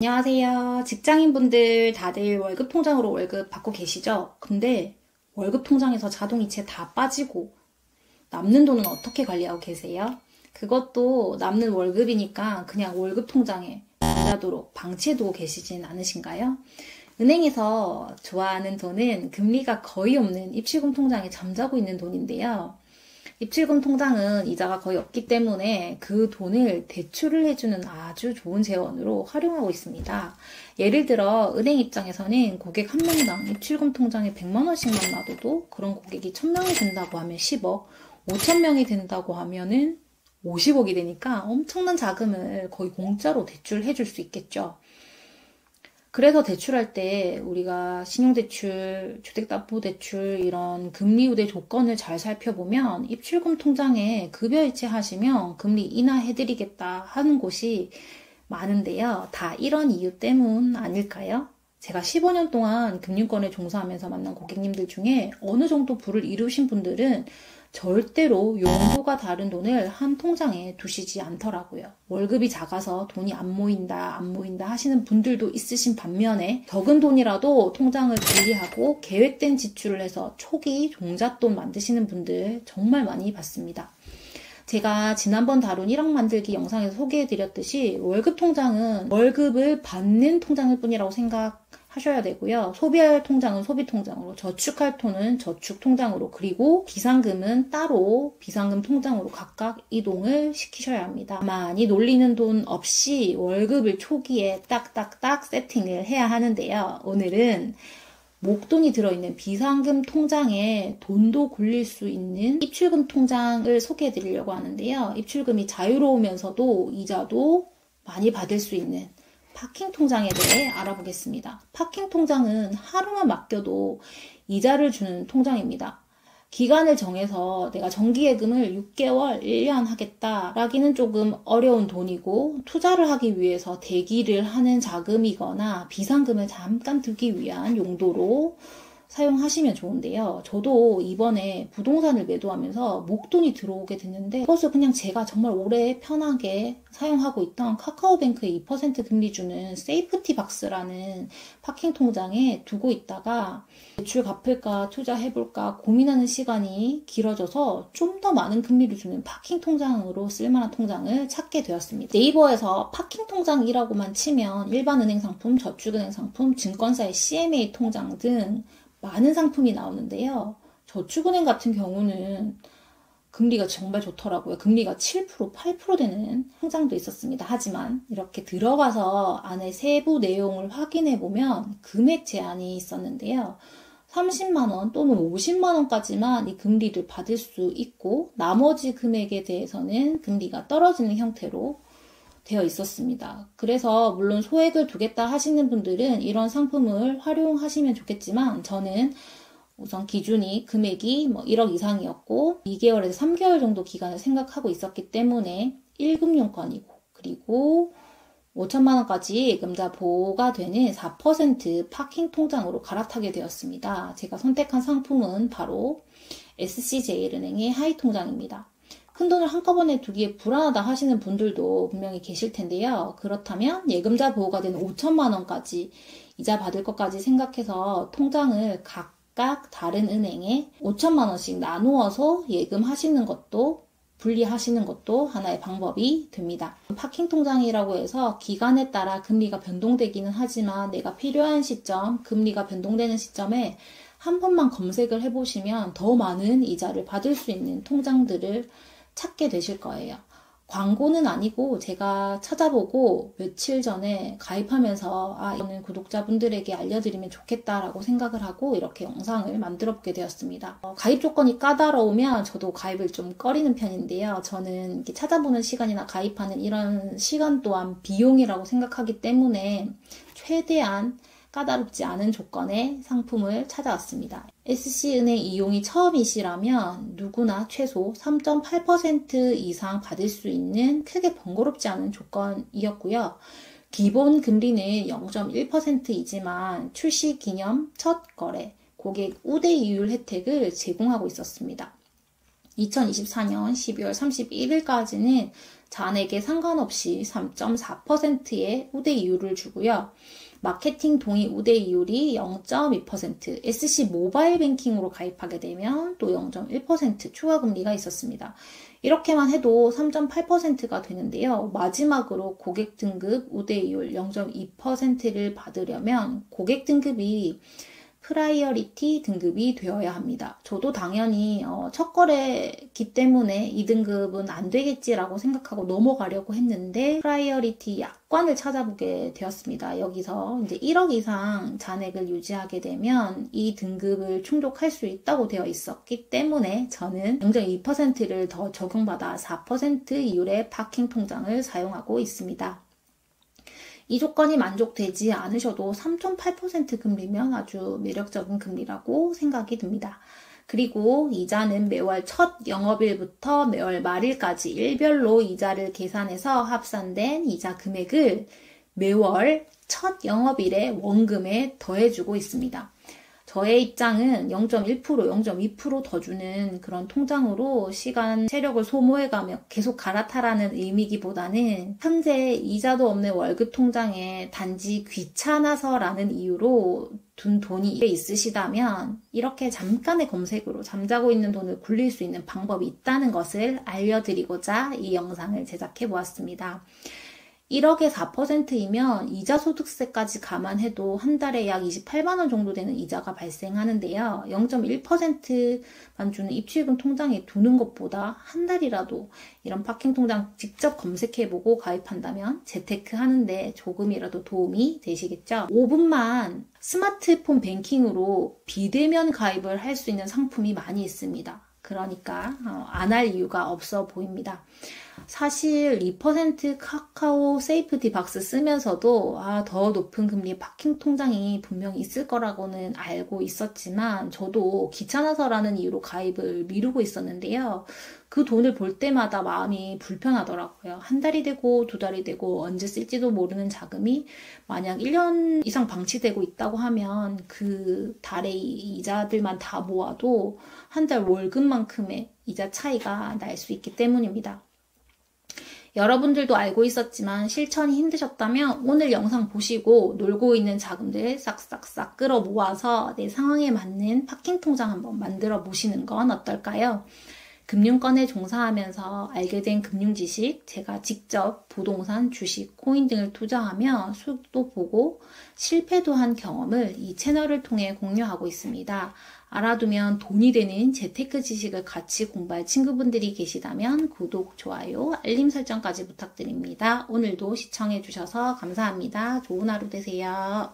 안녕하세요. 직장인분들 다들 월급 통장으로 월급 받고 계시죠? 근데 월급 통장에서 자동이체 다 빠지고 남는 돈은 어떻게 관리하고 계세요? 그것도 남는 월급이니까 그냥 월급 통장에 받아도록 방치해두고 계시진 않으신가요? 은행에서 좋아하는 돈은 금리가 거의 없는 입출금 통장에 잠자고 있는 돈인데요. 입출금 통장은 이자가 거의 없기 때문에 그 돈을 대출을 해주는 아주 좋은 재원으로 활용하고 있습니다. 예를 들어 은행 입장에서는 고객 한 명당 입출금 통장에 100만 원씩만 놔둬도 그런 고객이 1000명이 된다고 하면 10억, 5000명이 된다고 하면은 50억이 되니까 엄청난 자금을 거의 공짜로 대출해 줄 수 있겠죠. 그래서 대출할 때 우리가 신용대출, 주택담보대출 이런 금리 우대 조건을 잘 살펴보면 입출금 통장에 급여이체 하시면 금리 인하해드리겠다 하는 곳이 많은데요. 다 이런 이유 때문 아닐까요? 제가 15년 동안 금융권에 종사하면서 만난 고객님들 중에 어느 정도 부를 이루신 분들은 절대로 용도가 다른 돈을 한 통장에 두시지 않더라고요. 월급이 작아서 돈이 안 모인다 하시는 분들도 있으신 반면에 적은 돈이라도 통장을 분리하고 계획된 지출을 해서 초기 종잣돈 만드시는 분들 정말 많이 봤습니다. 제가 지난번 다룬 1억 만들기 영상에서 소개해드렸듯이 월급 통장은 월급을 받는 통장일 뿐이라고 생각하셔야 되고요. 소비할 통장은 소비 통장으로, 저축할 돈은 저축 통장으로, 그리고 비상금은 따로 비상금 통장으로 각각 이동을 시키셔야 합니다. 많이 놀리는 돈 없이 월급을 초기에 딱딱딱 세팅을 해야 하는데요. 오늘은 목돈이 들어있는 비상금 통장에 돈도 굴릴 수 있는 입출금 통장을 소개해 드리려고 하는데요. 입출금이 자유로우면서도 이자도 많이 받을 수 있는 파킹 통장에 대해 알아보겠습니다. 파킹 통장은 하루만 맡겨도 이자를 주는 통장입니다. 기간을 정해서 내가 정기예금을 6개월, 1년 하겠다라기는 조금 어려운 돈이고, 투자를 하기 위해서 대기를 하는 자금이거나 비상금을 잠깐 두기 위한 용도로 사용하시면 좋은데요. 저도 이번에 부동산을 매도하면서 목돈이 들어오게 됐는데 그것을 그냥 제가 정말 오래 편하게 사용하고 있던 카카오뱅크의 2% 금리 주는 세이프티 박스라는 파킹 통장에 두고 있다가 대출 갚을까 투자해볼까 고민하는 시간이 길어져서 좀 더 많은 금리를 주는 파킹 통장으로 쓸만한 통장을 찾게 되었습니다. 네이버에서 파킹 통장이라고만 치면 일반 은행 상품, 저축은행 상품, 증권사의 CMA 통장 등 많은 상품이 나오는데요. 저축은행 같은 경우는 금리가 정말 좋더라고요. 금리가 7%, 8% 되는 통장도 있었습니다. 하지만 이렇게 들어가서 안에 세부 내용을 확인해 보면 금액 제한이 있었는데요. 30만 원 또는 50만 원까지만 이 금리를 받을 수 있고 나머지 금액에 대해서는 금리가 떨어지는 형태로 되어 있었습니다. 그래서 물론 소액을 두겠다 하시는 분들은 이런 상품을 활용하시면 좋겠지만 저는 우선 기준이 금액이 1억 이상이었고 2개월에서 3개월 정도 기간을 생각하고 있었기 때문에 1금융권이고 그리고 5천만 원까지 예금자 보호가 되는 4% 파킹 통장으로 갈아타게 되었습니다. 제가 선택한 상품은 바로 SC제일은행의 하이 통장입니다. 큰 돈을 한꺼번에 두기에 불안하다 하시는 분들도 분명히 계실 텐데요. 그렇다면 예금자 보호가 되는 5천만 원까지 이자 받을 것까지 생각해서 통장을 각각 다른 은행에 5천만 원씩 나누어서 예금하시는 것도 분리하시는 것도 하나의 방법이 됩니다. 파킹 통장이라고 해서 기간에 따라 금리가 변동되기는 하지만 내가 필요한 시점, 금리가 변동되는 시점에 한 번만 검색을 해보시면 더 많은 이자를 받을 수 있는 통장들을 찾게 되실 거예요. 광고는 아니고 제가 찾아보고 며칠 전에 가입하면서 이거는 구독자분들에게 알려드리면 좋겠다라고 생각을 하고 이렇게 영상을 만들어보게 되었습니다. 가입 조건이 까다로우면 저도 가입을 좀 꺼리는 편인데요. 저는 이렇게 찾아보는 시간이나 가입하는 이런 시간 또한 비용이라고 생각하기 때문에 최대한 까다롭지 않은 조건의 상품을 찾아왔습니다. SC은행 이용이 처음이시라면 누구나 최소 3.8% 이상 받을 수 있는 크게 번거롭지 않은 조건이었고요. 기본 금리는 0.1%이지만 출시 기념 첫 거래, 고객 우대 이율 혜택을 제공하고 있었습니다. 2024년 12월 31일까지는 잔액에 상관없이 3.4%의 우대 이율을 주고요. 마케팅 동의 우대 이율이 0.2%, SC 모바일 뱅킹으로 가입하게 되면 또 0.1% 추가 금리가 있었습니다. 이렇게만 해도 3.8%가 되는데요. 마지막으로 고객 등급 우대 이율 0.2%를 받으려면 고객 등급이 프라이어리티 등급이 되어야 합니다. 저도 당연히 첫 거래기 때문에 이 등급은 안 되겠지라고 생각하고 넘어가려고 했는데 프라이어리티 약관을 찾아보게 되었습니다. 여기서 이제 1억 이상 잔액을 유지하게 되면 이 등급을 충족할 수 있다고 되어 있었기 때문에 저는 0.2%를 더 적용받아 4% 이율의 파킹 통장을 사용하고 있습니다. 이 조건이 만족되지 않으셔도 3.8% 금리면 아주 매력적인 금리라고 생각이 듭니다. 그리고 이자는 매월 첫 영업일부터 매월 말일까지 일별로 이자를 계산해서 합산된 이자 금액을 매월 첫 영업일의 원금에 더해주고 있습니다. 저의 입장은 0.1%, 0.2% 더 주는 그런 통장으로 시간, 체력을 소모해가며 계속 갈아타라는 의미기보다는 현재 이자도 없는 월급 통장에 단지 귀찮아서라는 이유로 둔 돈이 있으시다면 이렇게 잠깐의 검색으로 잠자고 있는 돈을 굴릴 수 있는 방법이 있다는 것을 알려드리고자 이 영상을 제작해 보았습니다. 1억에 4%이면 이자소득세까지 감안해도 한 달에 약 28만 원 정도 되는 이자가 발생하는데요. 0.1%만 주는 입출금 통장에 두는 것보다 한 달이라도 이런 파킹 통장 직접 검색해보고 가입한다면 재테크 하는데 조금이라도 도움이 되시겠죠. 5분만 스마트폰 뱅킹으로 비대면 가입을 할 수 있는 상품이 많이 있습니다. 그러니까 안 할 이유가 없어 보입니다. 사실 2% 카카오 세이프티 박스 쓰면서도 더 높은 금리의 파킹 통장이 분명히 있을 거라고는 알고 있었지만 저도 귀찮아서라는 이유로 가입을 미루고 있었는데요. 그 돈을 볼 때마다 마음이 불편하더라고요. 한 달이 되고 두 달이 되고 언제 쓸지도 모르는 자금이 만약 1년 이상 방치되고 있다고 하면 그 달의 이자들만 다 모아도 한 달 월급만큼의 이자 차이가 날 수 있기 때문입니다. 여러분들도 알고 있었지만 실천이 힘드셨다면 오늘 영상 보시고 놀고 있는 자금들 싹싹싹 끌어 모아서 내 상황에 맞는 파킹 통장 한번 만들어 보시는 건 어떨까요? 금융권에 종사하면서 알게 된 금융 지식, 제가 직접 부동산, 주식, 코인 등을 투자하며 수익도 보고 실패도 한 경험을 이 채널을 통해 공유하고 있습니다. 알아두면 돈이 되는 재테크 지식을 같이 공부할 친구분들이 계시다면 구독, 좋아요, 알림 설정까지 부탁드립니다. 오늘도 시청해주셔서 감사합니다. 좋은 하루 되세요.